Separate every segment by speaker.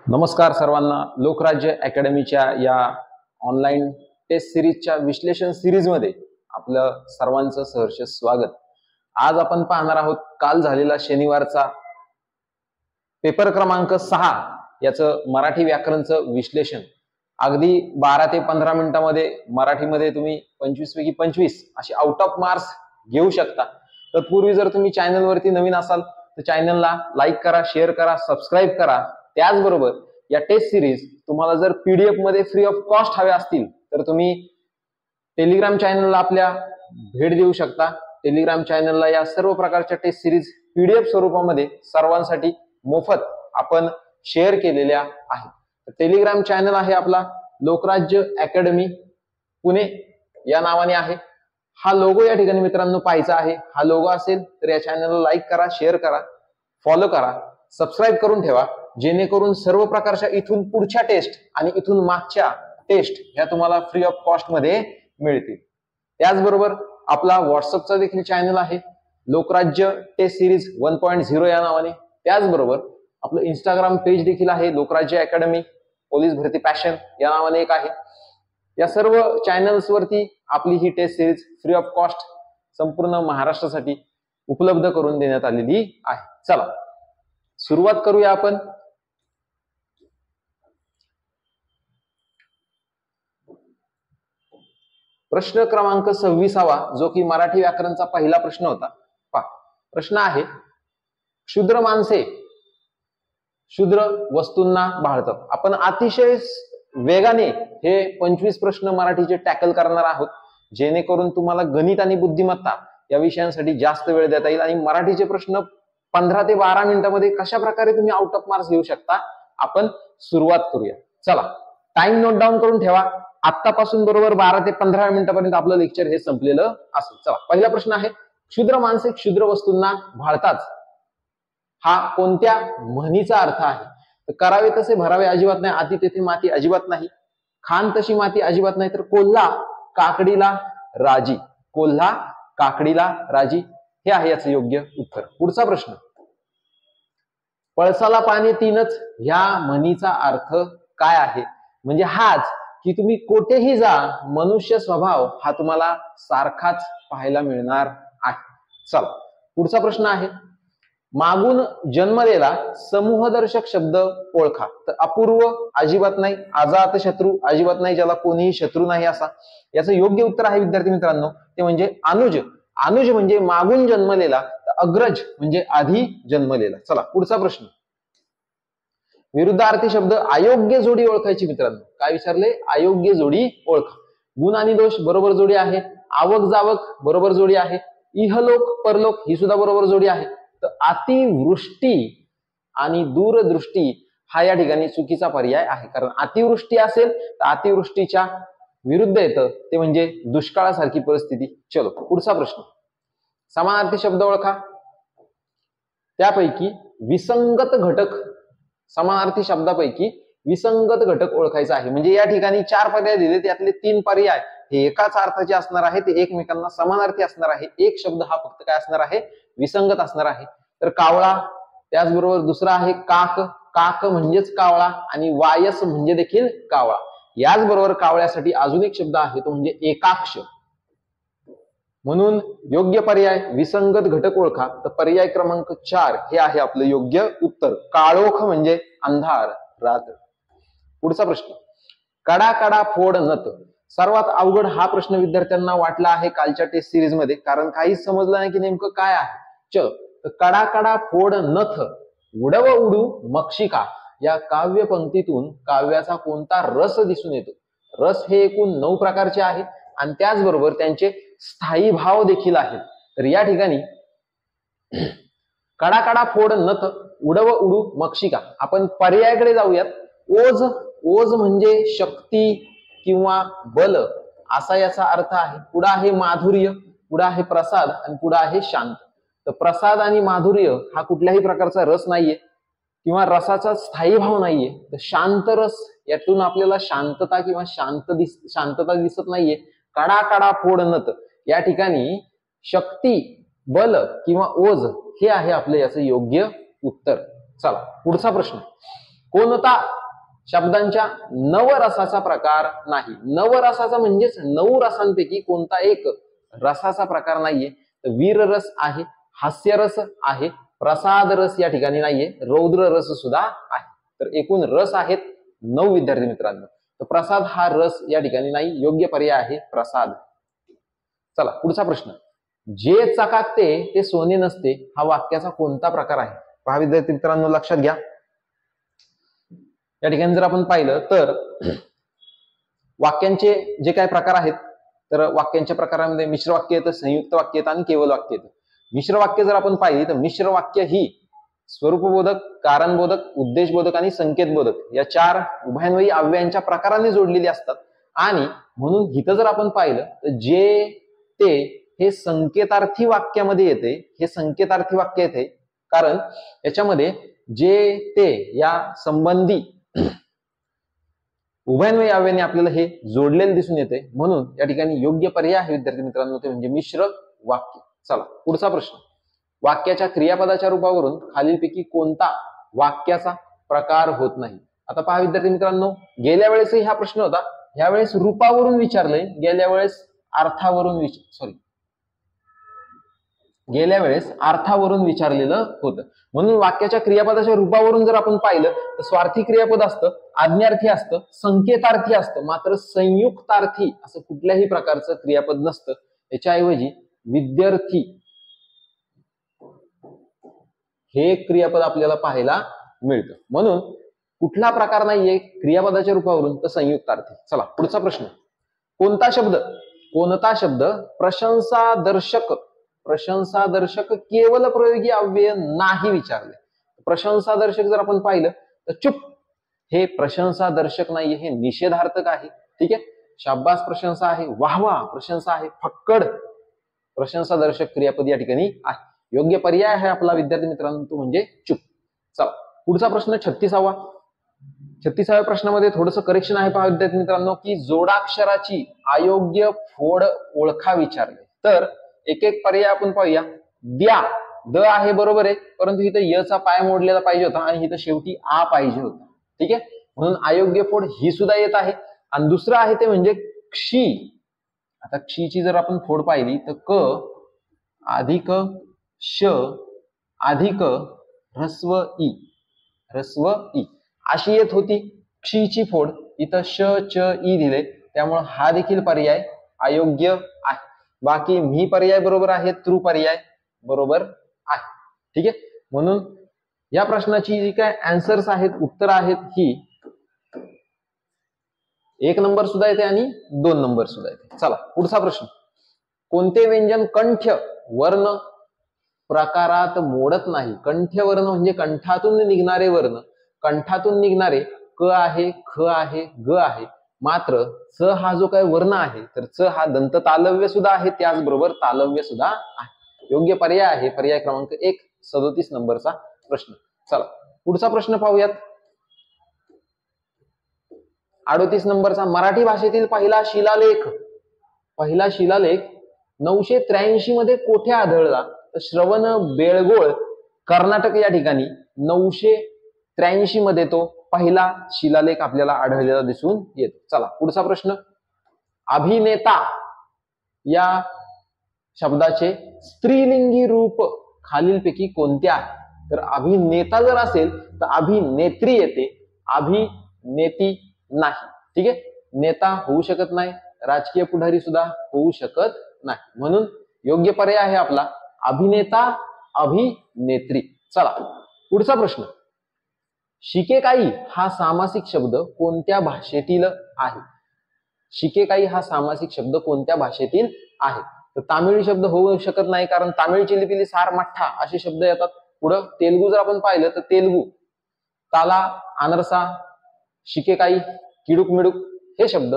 Speaker 1: नमस्कार सर्वांना. लोकराज्य अकॅडमीच्या या ऑनलाईन टेस्ट सिरीजच्या विश्लेषण सिरीजमध्ये आपलं सर्वांचं सहर्ष स्वागत. आज आपण पाहणार आहोत काल झालेला शनिवारचा पेपर क्रमांक 6 याचं मराठी व्याकरणचं विश्लेषण. अगदी 12 ते 15 मिनिटांमध्ये मराठीमध्ये तुम्ही 25 पैकी 25 असे आउट ऑफ मार्क्स घेऊ शकता. तत्पूर्वी जर तुम्ही चॅनलवरती नवीन असाल तर चॅनलला लाईक करा, शेअर करा, सबस्क्राईब करा. त्याचबरोबर या टेस्ट सिरीज तुम्हाला जर पीडीएफ मध्ये फ्री ऑफ कॉस्ट हवे असतील तर तुम्ही टेलिग्राम चॅनलला आपल्या भेट देऊ शकता. टेलिग्राम चॅनलला या सर्व प्रकारच्या टेस्ट सिरीज पीडीएफ स्वरूपामध्ये सर्वांसाठी मोफत आपण शेअर केलेल्या आहेत. टेलिग्राम चॅनल आहे आपला लोकराज्य अकॅडमी पुणे या नावाने आहे. हा लोगो या ठिकाणी मित्रांनो पाहायचा आहे. हा लोगो असेल तर या चॅनलला लाईक करा, शेअर करा, फॉलो करा, सबस्क्राईब करून ठेवा, जेणेकरून सर्व प्रकारच्या इथून पुढच्या टेस्ट आणि इथून मागच्या टेस्ट ह्या तुम्हाला फ्री ऑफ कॉस्ट मध्ये मिळतील. त्याचबरोबर आपला व्हॉट्सअपचा देखील चॅनल आहे लोकराज्य टेस्ट सिरीज 1.0 या नावाने. त्याचबरोबर आपलं इंस्टाग्राम पेज देखील आहे Lokrajya academy police Bharti passion या नावाने एक आहे. या सर्व चॅनल्स वरती आपली ही test series free of cost संपूर्ण महाराष्ट्रासाठी उपलब्ध करून देण्यात आलेली आहे. चला सुरुवात करूया आपण. प्रश्न क्रमांक 26 जो की मराठी व्याकरणचा पहिला प्रश्न होता. प्रश्न आहे, क्षुद्र माणसे क्षुद्र वस्तूंना भाळतात. आपण अतिशय वेगाने हे 25 प्रश्न मराठीचे टॅकल करणार आहोत, जेणेकरून तुम्हाला गणित आणि बुद्धिमत्ता या विषयांसाठी जास्त वेळ देता येईल आणि मराठीचे प्रश्न 15 ते 12 मिनिटांमध्ये कशा प्रकारे तुम्ही आउट ऑफ मार्क्स घेऊ शकता आपण सुरुवात करूया. चला टाइम नोट डाऊन करून ठेवा. आतापासून बरोबर 12 ते 15 मिनिटांपर्यंत आपलं लेक्चर हे संपलेलं असेल. चला पहिला प्रश्न आहे, क्षुद्र माणसे क्षुद्र वस्तूंना भाळतात. हा कोणत्या म्हणीचा अर्थ आहे? तर करावे तसे भरावे अजिबात नाही, अति तेथे माती अजिबात नाही, खान तशी माती अजिबात नाही, तर कोल्हा काकडीला राजी. कोल्हा काकडीला राजी हे आहे याचं योग्य उत्तर. पुढचा प्रश्न, पळसाला पाणी तीनच ह्या म्हणीचा अर्थ काय आहे? म्हणजे हाच की तुम्ही कोठेही जा मनुष्य स्वभाव हा तुम्हाला सारखाच पाहायला मिळणार आहे. चला पुढचा प्रश्न आहे, मागून जन्मलेला समूहदर्शक शब्द ओळखा. तर अपूर्व अजिबात नाही, अजात शत्रू अजिबात नाही, ज्याला कोणीही शत्रू नाही असा. याचं योग्य उत्तर आहे विद्यार्थी मित्रांनो ते म्हणजे अनुज. अनुज म्हणजे मागून जन्मलेला, अग्रज म्हणजे आधी जन्मलेला. चला पुढचा प्रश्न, विरुद्धार्थी शब्द अयोग्य जोडी ओळखायची. मित्रांनो काय विचारले? अयोग्य जोडी ओळखा. गुण आणि दोष बरोबर जोडी आहे, आवक जावक बरोबर जोडी आहे, इहलोक परलोक ही सुद्धा बरोबर जोडी आहे. तर अतिवृष्टी आणि दूरदृष्टी हा या ठिकाणी चुकीचा पर्याय आहे, कारण अतिवृष्टी असेल तर अतिवृष्टीच्या विरुद्ध येतं ते म्हणजे दुष्काळासारखी परिस्थिती. चलो पुढचा प्रश्न, समानार्थी शब्द ओळखा. त्यापैकी विसंगत घटक, समानार्थी शब्दापैकी विसंगत घटक ओळखायचा आहे. म्हणजे या ठिकाणी 4 पर्याय दिले, त्यातले 3 पर्याय हे एकाच अर्थाचे असणार आहे, ते एकमेकांना समानार्थी असणार आहे. एक शब्द हा फक्त काय असणार आहे? विसंगत असणार आहे. तर कावळा, त्याचबरोबर दुसरा आहे काक. काक म्हणजेच कावळा आणि वायस म्हणजे देखील कावळा. याचबरोबर कावळ्यासाठी अजून एक शब्द आहे तो म्हणजे एकाक्ष. म्हणून योग्य पर्याय विसंगत घटक ओळखा. तर पर्याय क्रमांक 4 हे आहे आपलं योग्य उत्तर. काळोख म्हणजे अंधार, रात्र. पुढचा प्रश्न, कडा कडा फोड नथ. सर्वात अवघड हा प्रश्न विद्यार्थ्यांना वाटला आहे कालच्या टेस्ट सिरीज मध्ये, कारण काहीच समजलं नाही की नेमकं काय आहे. कडा कडा फोड नथ उडव उडू मक्षिका या काव्य पंक्तीतून काव्याचा कोणता रस दिसून येतो? रस हे एकूण 9 प्रकारचे आहेत आणि त्याचबरोबर त्यांचे स्थायी भाव देखील आहेत. तर या ठिकाणी कडा कडा फोड नथ उडव उडू मक्षिका, आपण पर्यायाकडे जाऊयात. ओज, ओज म्हणजे शक्ती किंवा बल असा याचा अर्थ आहे. पुढे आहे माधुर्य, पुढे आहे प्रसाद आणि पुढे आहे शांत. तर प्रसाद आणि माधुर्य हा कुठल्याही प्रकारचा रस नाहीये किंवा रसाचा स्थायी भाव नाहीये. तर शांत रस, यातून आपल्याला शांतता किंवा शांतता दिसत नाहीये. कडा कडा फोड नथ या ठिकाणी शक्ती, बल किंवा ओज हे आहे आपलं याचं योग्य उत्तर. चला पुढचा प्रश्न, कोणता शब्दांच्या नवरसाचा प्रकार नाही. नवरसाचा म्हणजेच 9 रसांपैकी कोणता एक रसाचा प्रकार नाहीये. तर वीररस आहे, हास्यरस आहे, प्रसाद रस या ठिकाणी नाहीये, रौद्र रस सुद्धा आहे. तर एकूण रस आहेत 9 विद्यार्थी मित्रांनो. तर प्रसाद हा रस या ठिकाणी नाही, योग्य पर्याय आहे प्रसाद. चला पुढचा प्रश्न. जे चकाकते ते सोने नसते हा वाक्याचा कोणता प्रकार आहे? पहा विद्यार्थी मित्रांनो, लक्षात घ्या. या ठिकाणी जर आपण पाहिलं तर वाक्यांचे जे काही प्रकार आहेत, तर वाक्यांच्या प्रकारामध्ये मिश्र वाक्य येतं, संयुक्त वाक्य येतं आणि केवल वाक्य येतं. मिश्र वाक्य जर आपण पाहिली तर मिश्र वाक्य ही स्वरूपबोधक, कारणबोधक, उद्देशबोधक आणि संकेतबोधक या 4 उभयान्वयी अव्ययांच्या प्रकाराने जोडलेली असतात. आणि म्हणून इथं जर आपण पाहिलं तर जे ते हे संकेतार्थी वाक्यामध्ये येते. हे संकेतार्थी वाक्य येते कारण याच्यामध्ये जे ते या संबंधी उभयान्वयी अव्ययाने आपल्याला हे जोडलेले दिसून येते. म्हणून या ठिकाणी योग्य पर्याय आहे विद्यार्थी मित्रांनो ते म्हणजे मिश्र वाक्य. चला पुढचा प्रश्न. वाक्याच्या क्रियापदाच्या रूपावरून खालीलपैकी कोणता वाक्याचा प्रकार होत नाही? आता पहा विद्यार्थी मित्रांनो, गेल्या वेळेसही हा प्रश्न होता. यावेळेस रूपावरून विचारलंय, गेल्या वेळेस अर्थावरून विचारलेलं होतं. म्हणून वाक्याच्या क्रियापदाच्या रूपावरून जर आपण पाहिलं तर स्वार्थी क्रियापद असतं, आज्ञार्थी असतं, संकेतार्थी असतं, मात्र संयुक्तार्थी असं कुठल्याही प्रकारचं क्रियापद नसतं. याच्याऐवजी विद्यार्थी हे क्रियापद आपल्याला पाहायला मिळतं. म्हणून कुठला प्रकार नाहीये क्रियापदाच्या रूपावरून तर संयुक्तार्थी. चला पुढचा प्रश्न. कोणता शब्द प्रशंसादर्शक केवल प्रयोगी अव्यय नाही विचारले? प्रशंसादर्शक जर आपण पाहिलं तर चुप हे प्रशंसादर्शक नाहीये, हे निषेधार्थक आहे. ठीक आहे. शाबास प्रशंसा आहे, वाहवा प्रशंसा आहे, फक्कड प्रशंसादर्शक क्रियापद या ठिकाणी आहे. योग्य पर्याय आहे आपला विद्यार्थी मित्रांनो तो म्हणजे चुप. चला पुढचा प्रश्न 36व्या प्रश्नामध्ये थोडंसं करेक्शन आहे पहा विद्यार्थी मित्रांनो, की जोडाक्षराची अयोग्य फोड ओळखा विचारले. तर एक एक पर्याय आपण पाहूया. द्या, द आहे बरोबर आहे, परंतु इथं यचा पाय मोडलेला पाहिजे होता आणि इथं शेवटी आ पाहिजे होता. ठीक आहे. म्हणून अयोग्य फोड ही सुद्धा येत आहे. आणि दुसरं आहे ते म्हणजे क्षी. आता क्षीची जर आपण फोड पाहिली तर क अधिक श अधिक ह्रस्व ई अशी येत होती क्षीची फोड. इथं श च ई दिले, त्यामुळे हा देखील पर्याय अयोग्य आहे. बाकी मी पर्याय बरोबर आहे, त्रू पर्याय बरोबर आहे. ठीक आहे. म्हणून या प्रश्नाची जी काय आन्सर्स आहेत, उत्तर आहेत, ही 1 नंबर सुद्धा येते आणि 2 नंबर सुद्धा येते. चला पुढचा प्रश्न. कोणते व्यंजन कंठ्य वर्ण प्रकारात मोडत नाही? कंठ्य वर्ण म्हणजे कंठातून निघणारे वर्ण. कंठातून निघणारे क आहे, ख आहे, ग आहे. मात्र च हा जो काही वर्ण आहे तर च हा दंत तालव्य सुद्धा आहे, त्याचबरोबर तालव्य सुद्धा आहे. योग्य पर्याय आहे पर्याय क्रमांक 1, 37 नंबरचा प्रश्न. चला पुढचा प्रश्न पाहूयात. 38 नंबरचा. मराठी भाषेतील पहिला शिलालेख 983 मध्ये कोठे आढळला? तर श्रवण बेळगोळ कर्नाटक या ठिकाणी 983 मध्ये तो पहिला शिलालेख आपल्याला आढळलेला दिसून येतो. चला पुढचा प्रश्न. अभिनेता या शब्दाचे स्त्रीलिंगी रूप खालीलपैकी कोणते आहे? तर अभिनेता जर असेल तर अभिनेत्री येते, अभिनेती नाही. ठीक आहे. नेता होऊ शकत नाही, राजकीय पुढारी सुद्धा होऊ शकत नाही. म्हणून योग्य पर्याय आहे आपला अभिनेता, अभिनेत्री. चला पुढचा प्रश्न. शिकेकाई हा सामासिक शब्द कोणत्या भाषेतील आहे? शिकेकाई हा सामासिक शब्द कोणत्या भाषेतील आहे? तर तामिळी शब्द होऊ शकत नाही, कारण तामिळची लिपीली सार मठ्ठा असे शब्द येतात. पुढं तेलुगू जर आपण पाहिलं तर तेलुगू, ताला, आनरसा, शिकेकाई, किडूक मिडूक हे शब्द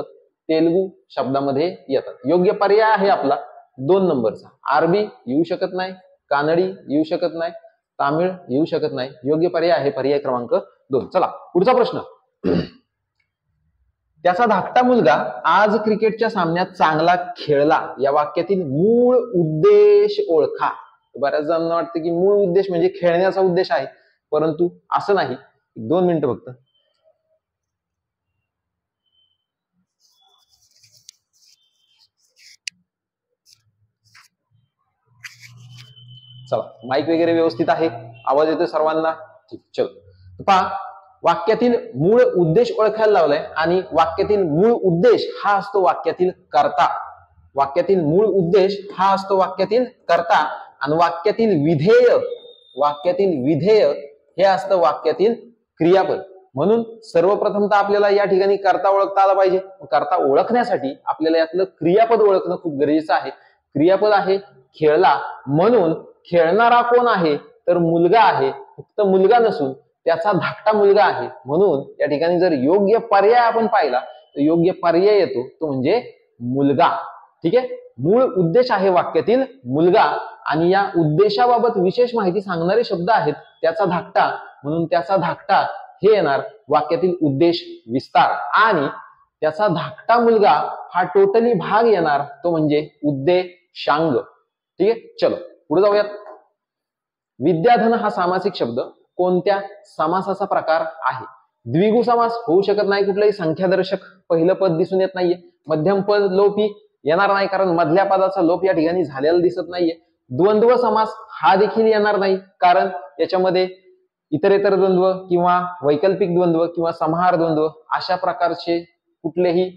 Speaker 1: तेलुगू शब्दामध्ये येतात. योग्य पर्याय आहे आपला 2 नंबरचा. अरबी येऊ शकत नाही, कानडी येऊ शकत नाही, तामिळ येऊ शकत नाही. योग्य पर्याय आहे पर्याय क्रमांक 2. चला पुढचा प्रश्न. त्याचा धाकटा मुलगा आज क्रिकेटच्या सामन्यात चांगला खेळला या वाक्यातील मूळ उद्देश ओळखा. बऱ्याच जणांना वाटतं की मूळ उद्देश म्हणजे खेळण्याचा उद्देश आहे, परंतु असं नाही. 2 मिनिटं फक्त. चला, माईक वगैरे व्यवस्थित आहे, आवाज येतो सर्वांना? ठीक, चलो. पहा, वाक्यातील मूळ उद्देश ओळखायला लावलाय आणि वाक्यातील मूळ उद्देश हा असतो वाक्यातील कर्ता. वाक्यातील मूळ उद्देश हा असतो वाक्यातील कर्ता आणि वाक्यातील विधेय हे असतं वाक्यातील क्रियापद. म्हणून सर्वप्रथम तर आपल्याला या ठिकाणी कर्ता ओळखता आला पाहिजे. कर्ता ओळखण्यासाठी आपल्याला यातलं क्रियापद ओळखणं खूप गरजेचं आहे. क्रियापद आहे खेळला, म्हणून खेळणारा कोण आहे तर मुलगा आहे, फक्त मुलगा नसून त्याचा धाकटा मुलगा आहे. म्हणून या ठिकाणी जर योग्य पर्याय आपण पाहिला तर योग्य पर्याय येतो तो म्हणजे मुलगा. ठीक आहे, मूळ उद्देश आहे वाक्यातील मुलगा आणि या उद्देशाबाबत विशेष माहिती सांगणारे शब्द आहेत त्याचा धाकटा, म्हणून त्याचा धाकटा हे येणार वाक्यातील उद्देश विस्तार आणि त्याचा धाकटा मुलगा हा टोटली भाग येणार तो म्हणजे उद्देशांग. ठीक आहे, चलो पुढे जाऊयात. विद्याधन हा सामासिक शब्द कोणत्या समासाचा प्रकार आहे? द्विगु समास होऊ शकत नाही, कुठलाही संख्यादर्शक पहिलं पद दिसून येत नाहीये. मध्यम पद लोपी येणार नाही कारण मधल्या पदाचा लोप या ठिकाणी झालेला दिसत नाहीये. द्वंद्व समास हा देखील येणार नाही कारण याच्यामध्ये इतरेतर द्वंद्व किंवा वैकल्पिक द्वंद्व किंवा समाहार द्वंद्व अशा प्रकारचे कुठलेही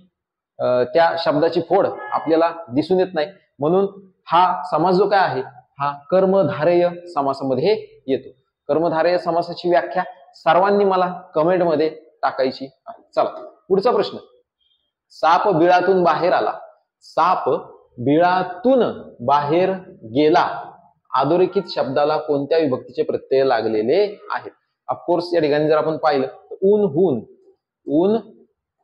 Speaker 1: त्या शब्दाची फोड आपल्याला दिसून येत नाही. म्हणून हा समास जो काय आहे हा कर्मधारय समासामध्ये येतो. कर्मधारय समासाची व्याख्या सर्वांनी मला कमेंटमध्ये टाकायची आहे. चला पुढचा प्रश्न. साप बिळातून बाहेर आला. साप बिळातून बाहेर गेला. अधोरेखित शब्दाला कोणत्या विभक्तीचे प्रत्यय लागलेले आहेत? ऑफकोर्स या ठिकाणी जर आपण पाहिलं तर ऊन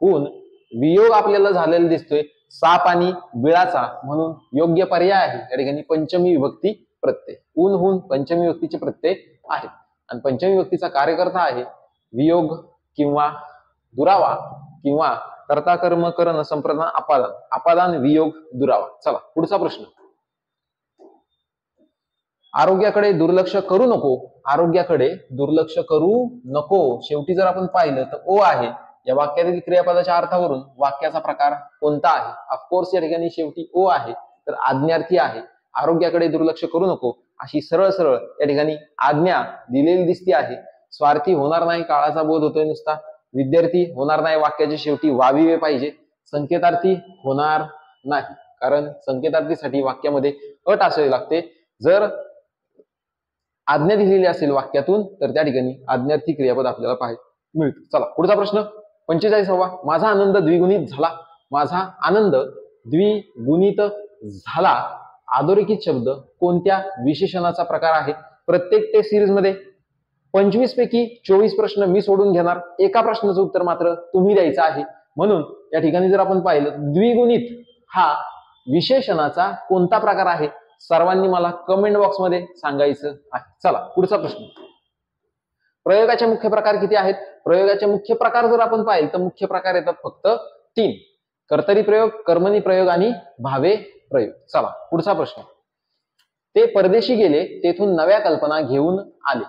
Speaker 1: हून वियोग आपल्याला झालेला दिसतोय साप आणि बिळाचा, म्हणून योग्य पर्याय आहे या ठिकाणी पंचमी विभक्ती प्रत्यय. ऊन हून पंचमी विभक्तीचे प्रत्यय आहेत आणि पंचमी विभक्तीचा कार्यकर्ता आहे वियोग किंवा दुरावा किंवा कर्ता कर्म करण संप्रदान अपादान, अपादान वियोग दुरावा. चला पुढचा प्रश्न. आरोग्याकडे दुर्लक्ष करू नको. आरोग्याकडे दुर्लक्ष करू नको शेवटी जर आपण पाहिलं तर ओ आहे. या वाक्यातील क्रियापदाच्या अर्थावरून वाक्याचा प्रकार कोणता आहे? ऑफकोर्स या ठिकाणी शेवटी ओ आहे तर आज्ञार्थी आहे. आरोग्याकडे दुर्लक्ष करू नको अशी सरळ सरळ या ठिकाणी आज्ञा दिलेली दिसती आहे. स्वार्थी होणार नाही काळाचा बोध होतोय नुसता. विद्यार्थी होणार नाही वाक्याच्या शेवटी वाविवे पाहिजे. संकेतार्थी होणार नाही कारण संकेतार्थीसाठी वाक्यामध्ये अट असावी लागते. जर आज्ञा दिलेली असेल वाक्यातून तर त्या ठिकाणी आज्ञार्थी क्रियापद आपल्याला पाहायला मिळतं. चला पुढचा प्रश्न. 45वा. माझा आनंद द्विगुणित झाला. माझा आनंद द्विगुणित झाला. अधोरेखित शब्द कोणत्या विशेषणाचा प्रकार आहे? प्रत्येक टेस्ट सिरीज मध्ये 25 पैकी 24 प्रश्न मी सोडून घेणार. एका प्रश्नाचं उत्तर मात्र तुम्ही द्यायचं आहे. म्हणून या ठिकाणी जर आपण पाहिलं द्विगुणित हा विशेषणाचा कोणता प्रकार आहे सर्वांनी मला कमेंट बॉक्स मध्ये सांगायचं आहे. चला पुढचा प्रश्न. प्रयोगाचे मुख्य प्रकार किती आहेत? प्रयोगाचे मुख्य प्रकार जर आपण पाहिले तर मुख्य प्रकार येतात फक्त 3. कर्तरी प्रयोग, कर्मणी प्रयोग आणि भावे प्रयोग. चला पुढचा प्रश्न. ते परदेशी गेले तेथून नव्या कल्पना घेऊन आले.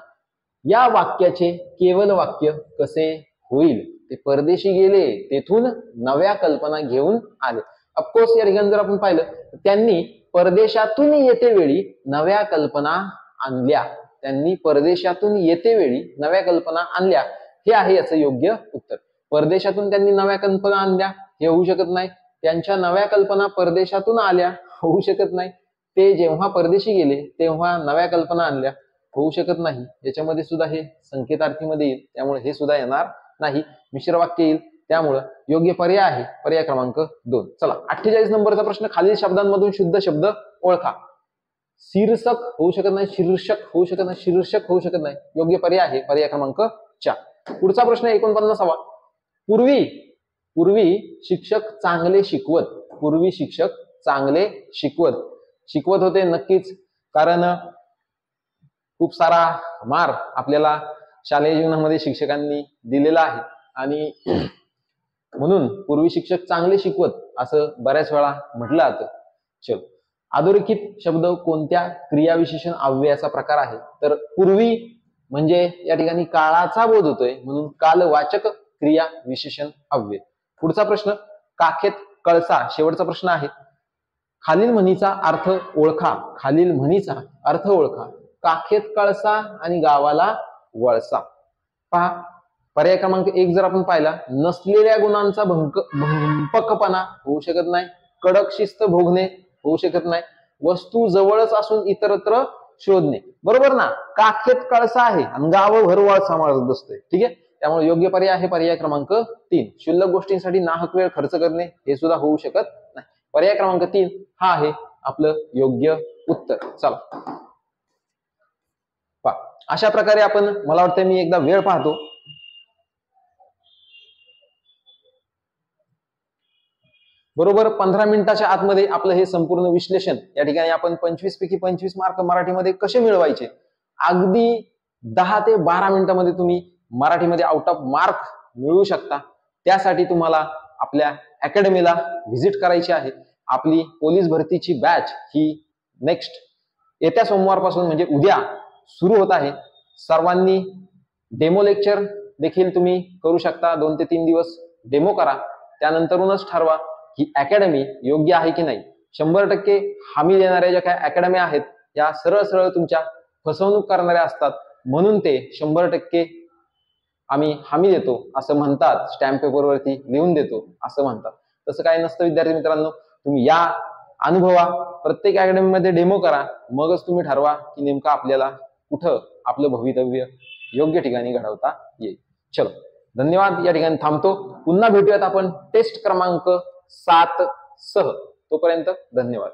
Speaker 1: या वाक्याचे केवल वाक्य कसे होईल? ते परदेशी गेले तेथून नव्या कल्पना घेऊन आले. ऑफकोर्स या ठिकाणी जर आपण पाहिलं तर त्यांनी परदेशातून येतेवेळी नव्या कल्पना आणल्या. त्यांनी परदेशातून येतेवेळी नव्या कल्पना आणल्या हे आहे याचं योग्य उत्तर. परदेशातून त्यांनी नव्या कल्पना आणल्या हे होऊ शकत नाही. त्यांच्या नव्या कल्पना परदेशातून आल्या होऊ शकत नाही. ते जेव्हा परदेशी गेले तेव्हा नव्या कल्पना आणल्या होऊ शकत नाही. याच्यामध्ये सुद्धा हे संकेतार्थीमध्ये येईल त्यामुळे हे सुद्धा येणार नाही. मिश्र वाक्य येईल त्यामुळे योग्य पर्याय आहे पर्याय क्रमांक 2. चला 48 नंबरचा प्रश्न. खालील शब्दांमधून शुद्ध शब्द ओळखा. शीर्षक होऊ शकत नाही, शीर्षक होऊ शकत नाही, शीर्षक होऊ शकत नाही. योग्य पर्याय आहे पर्याय क्रमांक 4. पुढचा प्रश्न 49वा. पूर्वी शिक्षक चांगले शिकवत. पूर्वी शिक्षक चांगले शिकवत होते नक्कीच, कारण खूप सारा मार आपल्याला शालेय जीवनामध्ये शिक्षकांनी दिलेला आहे आणि म्हणून पूर्वी शिक्षक चांगले शिकवत असं बऱ्याच वेळा म्हटलं जातं. चलो अधोरेखित शब्द कोणत्या क्रियाविशेषण अव्ययाचा प्रकार आहे? तर पूर्वी म्हणजे या ठिकाणी काळाचा बोध होतोय म्हणून कालवाचक क्रिया विशेषण अव्यय. पुढचा प्रश्न. काखेत कळसा शेवटचा प्रश्न आहे. खालील म्हणीचा अर्थ ओळखा. खालील म्हणीचा अर्थ ओळखा. काखेत कळसा आणि गावाला वळसा. पहा पर्याय क्रमांक 1 जर आपण पाहिला, नसलेल्या गुणांचा भंपकपणा होऊ शकत नाही, कडक शिस्त भोगणे होऊ शकत नाही, वस्तू जवळच असून इतरत्र शोधणे. बरोबर ना, काखेत कळसा आहे आणि गावभर वळसा मारत बसतोय. ठीक आहे, त्यामुळे योग्य पर्याय आहे पर्याय क्रमांक 3. क्षुल्लक गोष्टींसाठी नाहक वेळ खर्च करणे हे सुद्धा होऊ शकत नाही. पर्याय क्रमांक 3 हा आहे आपलं योग्य उत्तर. चला पहा, अशा प्रकारे आपण, मला वाटतं मी एकदा वेळ पाहतो. बरोबर 15 मिनिटाच्या आतमध्ये आपलं हे संपूर्ण विश्लेषण, या ठिकाणी आपण 25 पैकी 25 मार्क मराठीमध्ये कसे मिळवायचे, अगदी 10 ते 12 मिनिटांमध्ये तुम्ही मराठीमध्ये आउट ऑफ मार्क मिळवू शकता. त्यासाठी तुम्हाला आपल्या अकॅडमीला व्हिजिट करायची आहे. आपली पोलीस भरतीची बॅच ही नेक्स्ट येत्या सोमवारपासून म्हणजे उद्या सुरू होत आहे. सर्वांनी डेमो लेक्चर देखील तुम्ही करू शकता. 2 ते 3 दिवस डेमो करा, त्यानंतरूनच ठरवा ही अकॅडमी योग्य आहे की नाही. 100% हमी देणाऱ्या ज्या काही अकॅडमी आहेत या सरळ सरळ तुमच्या फसवणूक करणाऱ्या असतात, म्हणून ते 100% आम्ही हमी देतो असं म्हणतात, स्टॅम्प पेपरवरती लिहून देतो असं म्हणतात. तसं काही नसतं विद्यार्थी मित्रांनो. तुम्ही या अनुभवा, प्रत्येक अकॅडमीमध्ये डेमो करा, मगच तुम्ही ठरवा की नेमकं आपल्याला कुठं आपलं भवितव्य योग्य ठिकाणी घडवता येईल. चलो धन्यवाद, या ठिकाणी थांबतो. पुन्हा भेटूयात आपण टेस्ट क्रमांक 7 सह. तोपर्यंत धन्यवाद.